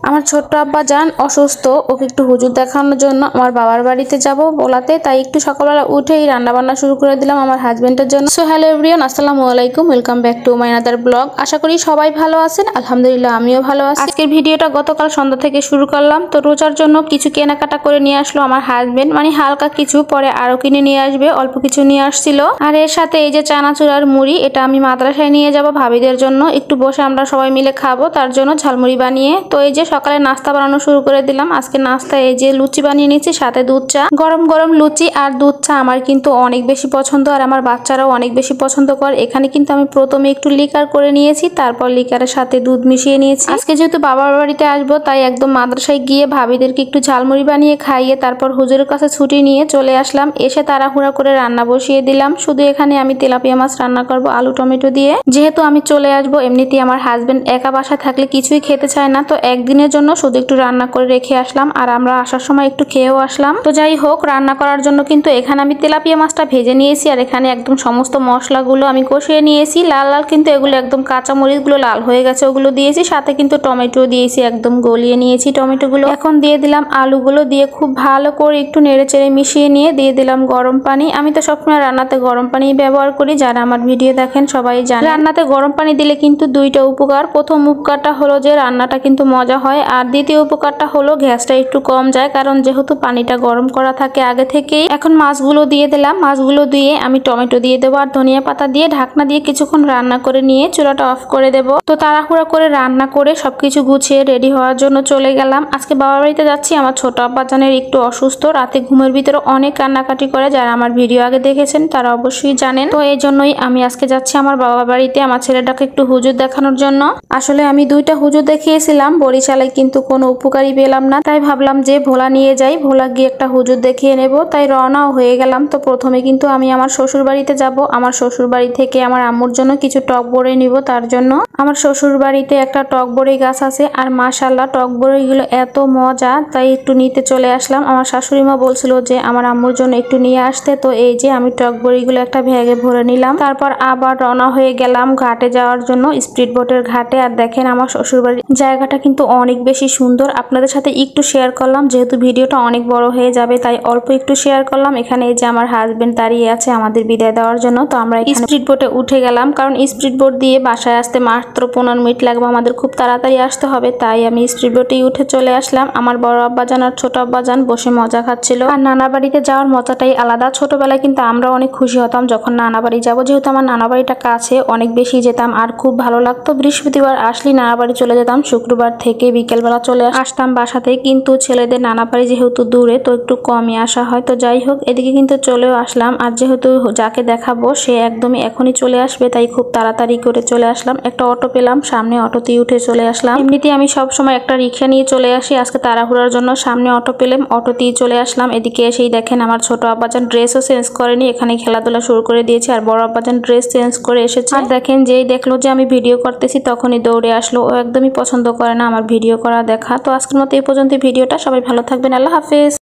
আমার ছোট্ট আব্বাজান অসুস্থ, ওকে একটু হুজুর দেখানোর জন্য আমার বাবার বাড়িতে যাব বলাতে তাই একটু সকালবেলা উঠেই রান্না বান্না শুরু করে দিলাম আমার হাজবেন্ডের জন্য। সো হ্যালো এভরিওয়ান, আসসালামু আলাইকুম, welcome back to my another blog. আশা করি সবাই ভালো আছেন, আলহামদুলিল্লাহ আমিও ভালো আছি। আজকের ভিডিওটা গতকাল সন্ধ্যা থেকে শুরু করলাম। তো রোজার জন্য কিছু কেনাকাটা করে নিয়ে আসলো আমার হাজবেন্ড, মানে হালকা কিছু, পরে আরো কিনে নিয়ে আসবে, অল্প কিছু নিয়ে আসছিল। আর এর সাথে এই যে চানাচুর আর মুড়ি, এটা আমি মাদ্রাসায় নিয়ে যাব ভাবিদের জন্য, একটু বসে আমরা সবাই মিলে খাবো, তার জন্য ঝালমুড়ি বানিয়ে। তো এই যে সকালে নাস্তা বানানো শুরু করে দিলাম। আজকে নাস্তা এই যে লুচি বানিয়ে নিয়েছি, সাথে দুধ চা। গরম গরম লুচি আর দুধ চা আমার কিন্তু অনেক বেশি পছন্দ, আর আমার বাচ্চারাও অনেক বেশি পছন্দ করে। এখানে কিন্তু আমি প্রথমে একটু লিকার করে নিয়েছি, তারপর লিকারের সাথে দুধ মিশিয়ে নিয়েছি। আজকে যেহেতু বাবার বাড়িতে আসবো, তাই একদম মাদ্রাসায় গিয়ে ভাবিদেরকে একটু ঝালমুড়ি বানিয়ে খাইয়ে তারপর হুজুরের কাছে ছুটি নিয়ে চলে আসলাম। এসে তাড়াহুড়া করে রান্না বসিয়ে দিলাম। শুধু এখানে আমি তেলাপিয়া মাছ রান্না করব আলু টমেটো দিয়ে। যেহেতু আমি চলে আসবো, এমনিতেই আমার হাজবেন্ড একা বাসা থাকলে কিছুই খেতে চায় না, তো একদিনের জন্য শুধু একটু রান্না করে রেখে আসলাম, আর আমরা আসার সময় একটু খেয়েও আসলাম। তো যাই হোক, রান্না করার জন্য কিন্তু এখানে আমি তেলাপিয়া মাছটা ভেজে নিয়েছি, আর এখানে একদম সমস্ত মশলাগুলো আমি কষিয়ে নিয়েছি লাল লাল, কিন্তু এগুলো একদম কাঁচা মরিচগুলো লাল হয়ে গেছে, ওগুলো দিয়েছি। সাথে কিন্তু টমেটো দিয়েছি, একদম গলিয়ে নিয়েছি টমেটোগুলো। এখন দিয়ে দিলাম আলুগুলো, দিয়ে খুব ভালো করে একটু নেড়ে চেড়ে মিশিয়ে নিয়ে দিয়ে দিলাম গরম পানি। আমি তো সবসময় রান্নাতে গরম পানি ব্যবহার করি, যারা আমার ভিডিও দেখেন সবাই জানে। রান্নাতে গরম পানি দিলে কিন্তু দুইটা উপকার। প্রথম উপকারটা হলো যে রান্নাটা কিন্তু মজা হয়, আর দ্বিতীয় উপকারটা হলো গ্যাসটা একটু কম যায়, কারণ যেহেতু পানিটা গরম করা থাকে আগে থেকেই। এখন মাছগুলো দিয়ে দিলাম, মাছগুলো দিয়ে আমি টমেটো দিয়ে দেবো আর ধনিয়া পাতা দিয়ে ঢাকনা দিয়ে কিছুক্ষণ রান্না করে নিয়ে চুলাটা অফ করে দেবো। তো তাড়াহুড়া করে রান্না করে সবকিছু গুছিয়ে রেডি হওয়ার জন্য চলে গেলাম। আজকে বাবার বাড়িতে যাচ্ছি। আমার ছোট আব্বাজানের একটু অসুস্থ, রাতে ঘুমের ভিতরে অনেক কান্নাকাটি করে, যারা আমার ভিডিও আগে দেখেছেন তারা অবশ্যই জানেন। তো এই জন্যই আমি আজকে যাচ্ছি আমার বাবার বাড়িতে আমার ছেলেটাকে একটু হুজুর দেখানোর জন্য। আসলে আমি দুইটা হুজুর দেখিয়েছিলাম বরিশালে, কিন্তু কোনো উপকারী পেলাম না, তাই ভাবলাম যে ভোলা নিয়ে যাই, ভোলা গিয়ে একটা হুজুর দেখিয়ে নেব, তাই রওনাও হয়ে গেলাম। তো প্রথমে কিন্তু আমি আমার শ্বশুর বাড়িতে যাব। আমার শ্বশুর বাড়ি থেকে আমার আম্মুর জন্য কিছু টক বড়ি নিব, তার জন্য আমার শ্বশুর বাড়িতে একটা টক বড়ি গাছ আছে, আর মাশাআল্লাহ টক বড়িগুলো এত মজা, তাই একটু নিতে চলে আসলাম। আমার শাশুড়ি মা বলছিল যে আমার আম্মুর জন্য একটু নিয়ে আসতে, তো এই যে আমি টক বড়িগুলো একটা ব্যাগে ভরে নিলাম। তারপর আবার রওনা হয়ে গেলাম ঘাটে যাওয়ার জন্য, স্পিড বোটের ঘাটে। আর দেখেন আমার শ্বশুর বাড়ির জায়গাটা কিন্তু অনেক বেশি সুন্দর, আপনাদের সাথে একটু শেয়ার করলাম, যেহেতু ভিডিওটা অনেক বড় হয়ে যাবে তাই অল্প একটু শেয়ার করলাম। এখানে এই যে আমার হাজবেন্ড দাঁড়িয়ে আছে আমাদের বিদায় দেওয়ার জন্য। তো আমরা স্পিড বোটে উঠে গেলাম, কারণ স্পিড বোট দিয়ে বাসায় আসতে মাত্র 15 মিনিট লাগবে, আমাদের খুব তাড়াতাড়ি আসতে হবে, তাই আমি স্পিড বোটেই উঠে চলে আসলাম। আমার বড় আব্বাজান আর ছোট আব্বাজান বসে মজা খাচ্ছিল। আর নানা বাড়িতে যাওয়ার মজাটাই আলাদা। ছোটবেলায় কিন্তু আমরা অনেক খুশি হতাম যখন নানা বাড়ি যাবো, যেহেতু আমার নানা বাড়িটা কাছে, অনেক বেশি যেতাম আর খুব ভালো লাগতো। বৃহস্পতিবার আসলে নানা বাড়ি চলে যেতাম, শুক্রবার থেকে বিকেলবেলা চলে আসতাম বাসাতে। কিন্তু ছেলেদের নানা বাড়ি যেহেতু দূরে, তো একটু কমই আসা হয়। তো যাই হোক, এদিকে কিন্তু চলেও আসলাম, আর যেহেতু যাকে দেখাবো সে একদমই এখনই চলে আসবে, তাই খুব তাড়াতাড়ি করে চলে আসলাম। একটা অটো পেলাম, সামনে অটোতেই উঠে চলে আসলাম। এমনিতেই আমি সব সময় একটা রিক্সা নিয়ে চলে আসি, আজকে তাড়াহুড়ার জন্য সামনে অটো পেলাম, অটোতেই চলে আসলাম। এদিকে এসেই দেখেন আমার ছোট আব্বাজান ড্রেসও চেঞ্জ করেনি, এখানে খেলাধুলা শুরু করে দিয়েছে, আর বড় আব্বাজান ড্রেস চেঞ্জ করে এসেছে। আর দেখেন যেই দেখলো যে আমি ভিডিও করতেছি তখনই দৌড়ে আসলো, ও একদমই পছন্দ করে না আমার ভিডিও করা দেখা। তো আজকের মতো এই পর্যন্ত ভিডিওটা, সবাই ভালো থাকবেন, আল্লাহ হাফেজ।